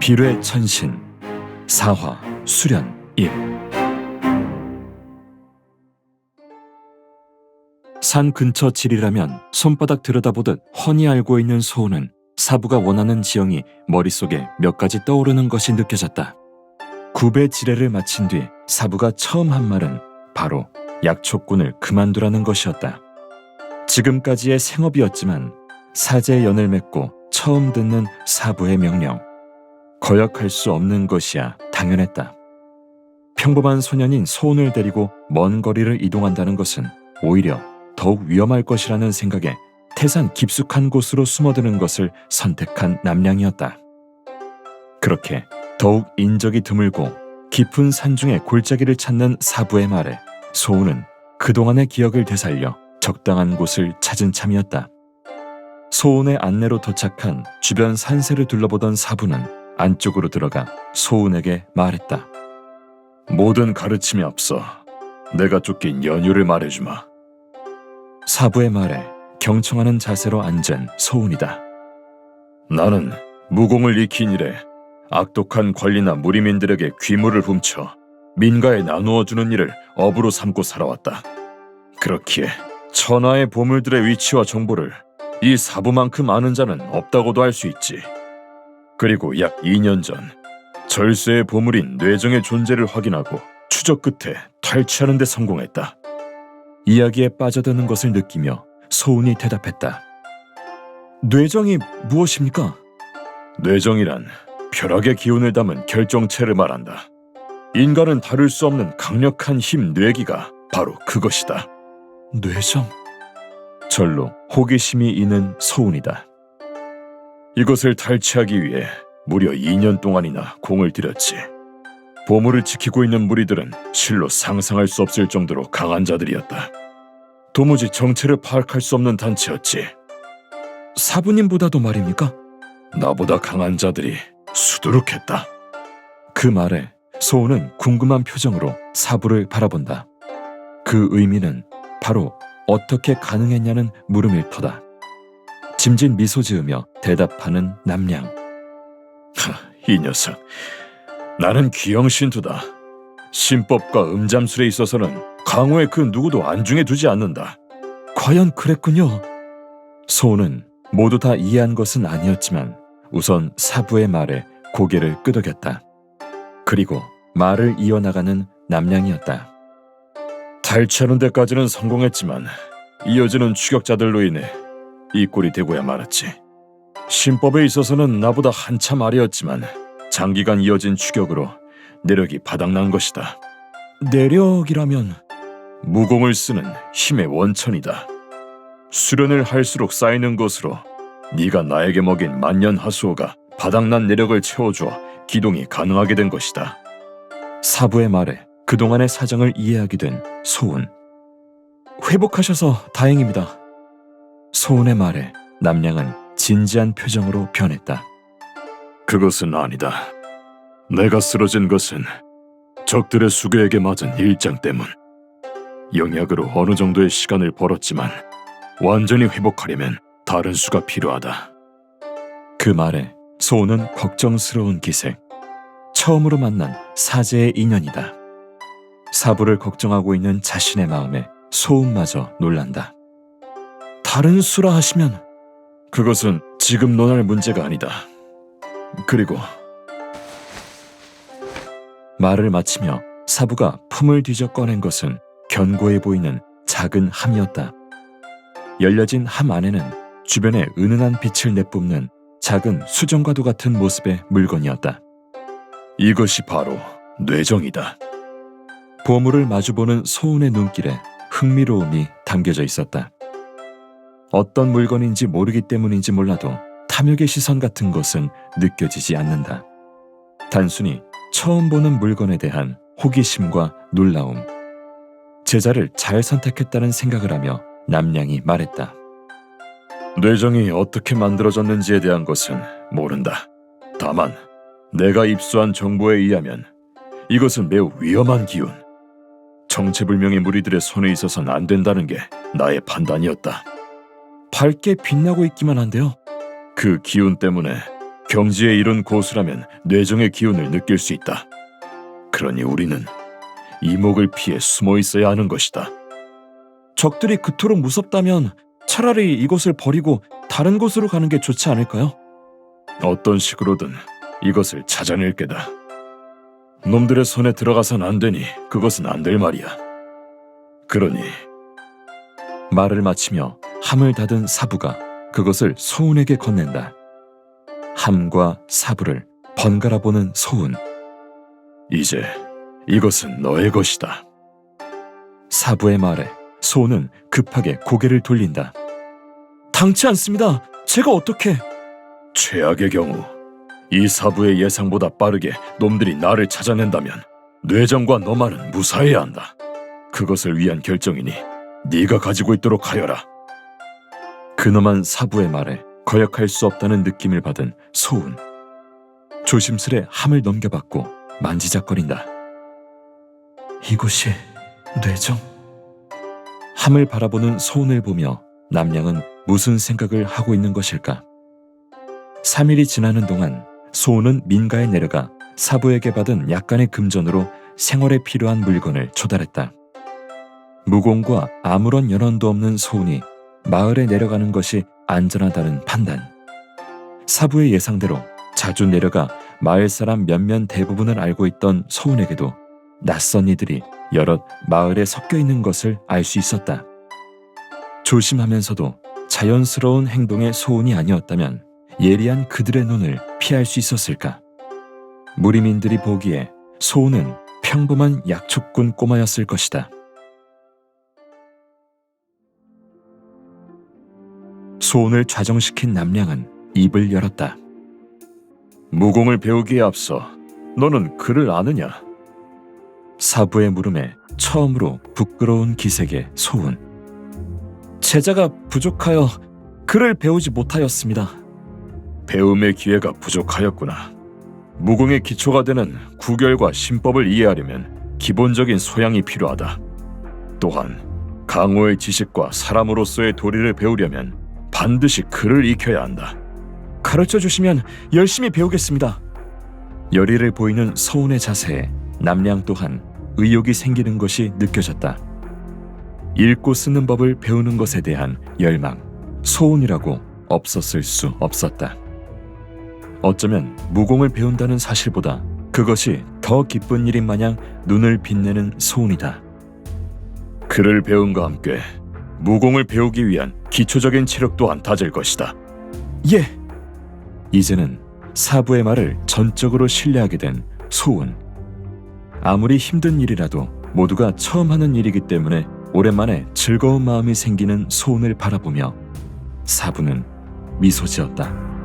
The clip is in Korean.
비례 천신 사화 수련 1. 산 근처 질이라면 손바닥 들여다보듯 훤히 알고 있는 소은은 사부가 원하는 지형이 머릿속에 몇 가지 떠오르는 것이 느껴졌다. 굽의 지뢰를 마친 뒤 사부가 처음 한 말은 바로 약초꾼을 그만두라는 것이었다. 지금까지의 생업이었지만 사제의 연을 맺고 처음 듣는 사부의 명령. 거역할 수 없는 것이야 당연했다. 평범한 소년인 소은을 데리고 먼 거리를 이동한다는 것은 오히려 더욱 위험할 것이라는 생각에 태산 깊숙한 곳으로 숨어드는 것을 선택한 남량이었다. 그렇게 더욱 인적이 드물고 깊은 산중의 골짜기를 찾는 사부의 말에 소은은 그동안의 기억을 되살려 적당한 곳을 찾은 참이었다. 소은의 안내로 도착한 주변 산세를 둘러보던 사부는 안쪽으로 들어가 소은에게 말했다. 모든 가르침에 앞서 내가 쫓긴 연유를 말해주마. 사부의 말에 경청하는 자세로 앉은 소은이다. 나는 무공을 익힌 이래 악독한 관리나 무리민들에게 귀물을 훔쳐 민가에 나누어주는 일을 업으로 삼고 살아왔다. 그렇기에 천하의 보물들의 위치와 정보를 이 사부만큼 아는 자는 없다고도 할 수 있지. 그리고 약 2년 전 절세의 보물인 뇌정의 존재를 확인하고 추적 끝에 탈취하는 데 성공했다. 이야기에 빠져드는 것을 느끼며 소은이 대답했다. 뇌정이 무엇입니까? 뇌정이란 벼락의 기운을 담은 결정체를 말한다. 인간은 다룰 수 없는 강력한 힘 뇌기가 바로 그것이다. 뇌정? 절로 호기심이 있는 소은이다. 이것을 탈취하기 위해 무려 2년 동안이나 공을 들였지. 보물을 지키고 있는 무리들은 실로 상상할 수 없을 정도로 강한 자들이었다. 도무지 정체를 파악할 수 없는 단체였지. 사부님보다도 말입니까? 나보다 강한 자들이 수두룩했다. 그 말에 소은은 궁금한 표정으로 사부를 바라본다. 그 의미는 바로 어떻게 가능했냐는 물음일 터다. 짐진 미소 지으며 대답하는 남량. 이 녀석, 나는 귀영신투다. 신법과 음잠술에 있어서는 강호의 그 누구도 안중에 두지 않는다. 과연 그랬군요. 소은은 모두 다 이해한 것은 아니었지만 우선 사부의 말에 고개를 끄덕였다. 그리고 말을 이어나가는 남량이었다. 탈취하는 데까지는 성공했지만 이어지는 추격자들로 인해 이 꼴이 되고야 말았지. 신법에 있어서는 나보다 한참 아래였지만 장기간 이어진 추격으로 내력이 바닥난 것이다. 내력이라면? 무공을 쓰는 힘의 원천이다. 수련을 할수록 쌓이는 것으로 네가 나에게 먹인 만년하수호가 바닥난 내력을 채워주어 기동이 가능하게 된 것이다. 사부의 말에 그동안의 사정을 이해하게 된 소은. 회복하셔서 다행입니다. 소은의 말에 남량은 진지한 표정으로 변했다. 그것은 아니다. 내가 쓰러진 것은 적들의 수괴에게 맞은 일장 때문. 영약으로 어느 정도의 시간을 벌었지만 완전히 회복하려면 다른 수가 필요하다. 그 말에 소은은 걱정스러운 기색. 처음으로 만난 사제의 인연이다. 사부를 걱정하고 있는 자신의 마음에 소은마저 놀란다. 다른 수라 하시면? 그것은 지금 논할 문제가 아니다. 그리고 말을 마치며 사부가 품을 뒤져 꺼낸 것은 견고해 보이는 작은 함이었다. 열려진 함 안에는 주변에 은은한 빛을 내뿜는 작은 수정과도 같은 모습의 물건이었다. 이것이 바로 뇌정이다. 보물을 마주보는 소은의 눈길에 흥미로움이 담겨져 있었다. 어떤 물건인지 모르기 때문인지 몰라도 탐욕의 시선 같은 것은 느껴지지 않는다. 단순히 처음 보는 물건에 대한 호기심과 놀라움. 제자를 잘 선택했다는 생각을 하며 남량이 말했다. 뇌정이 어떻게 만들어졌는지에 대한 것은 모른다. 다만 내가 입수한 정보에 의하면 이것은 매우 위험한 기운. 정체불명의 무리들의 손에 있어서는 안 된다는 게 나의 판단이었다. 밝게 빛나고 있기만 한데요. 그 기운 때문에 경지에 이른 고수라면 뇌정의 기운을 느낄 수 있다. 그러니 우리는 이목을 피해 숨어 있어야 하는 것이다. 적들이 그토록 무섭다면 차라리 이곳을 버리고 다른 곳으로 가는 게 좋지 않을까요? 어떤 식으로든 이것을 찾아낼 게다. 놈들의 손에 들어가선 안 되니 그것은 안 될 말이야. 그러니 말을 마치며 함을 닫은 사부가 그것을 소운에게 건넨다. 함과 사부를 번갈아 보는 소운. 이제 이것은 너의 것이다. 사부의 말에 소운은 급하게 고개를 돌린다. 당치 않습니다. 제가 어떻게... 최악의 경우 이 사부의 예상보다 빠르게 놈들이 나를 찾아낸다면 뇌정과 너만은 무사해야 한다. 그것을 위한 결정이니 네가 가지고 있도록 하여라. 근엄한 사부의 말에 거역할 수 없다는 느낌을 받은 소운. 조심스레 함을 넘겨받고 만지작거린다. 이곳이 뇌정? 함을 바라보는 소운을 보며 남량은 무슨 생각을 하고 있는 것일까? 3일이 지나는 동안 소운은 민가에 내려가 사부에게 받은 약간의 금전으로 생활에 필요한 물건을 조달했다. 무공과 아무런 연원도 없는 소운이 마을에 내려가는 것이 안전하다는 판단. 사부의 예상대로 자주 내려가 마을 사람 몇몇 대부분을 알고 있던 소운에게도 낯선 이들이 여럿 마을에 섞여 있는 것을 알 수 있었다. 조심하면서도 자연스러운 행동의 소운이 아니었다면 예리한 그들의 눈을 피할 수 있었을까? 무리민들이 보기에 소운은 평범한 약초꾼 꼬마였을 것이다. 소운을 좌정시킨 남량은 입을 열었다. 무공을 배우기에 앞서 너는 글을 아느냐? 사부의 물음에 처음으로 부끄러운 기색의 소운. 제자가 부족하여 글을 배우지 못하였습니다. 배움의 기회가 부족하였구나. 무공의 기초가 되는 구결과 신법을 이해하려면 기본적인 소양이 필요하다. 또한 강호의 지식과 사람으로서의 도리를 배우려면 반드시 글을 익혀야 한다. 가르쳐 주시면 열심히 배우겠습니다. 열의를 보이는 서운의 자세에 남량 또한 의욕이 생기는 것이 느껴졌다. 읽고 쓰는 법을 배우는 것에 대한 열망, 소운이라고 없었을 수 없었다. 어쩌면 무공을 배운다는 사실보다 그것이 더 기쁜 일인 마냥 눈을 빛내는 소운이다. 글을 배움과 함께 무공을 배우기 위한 기초적인 체력 또한 다질 것이다. 예! 이제는 사부의 말을 전적으로 신뢰하게 된 소운. 아무리 힘든 일이라도 모두가 처음 하는 일이기 때문에 오랜만에 즐거운 마음이 생기는 소운을 바라보며 사부는 미소 지었다.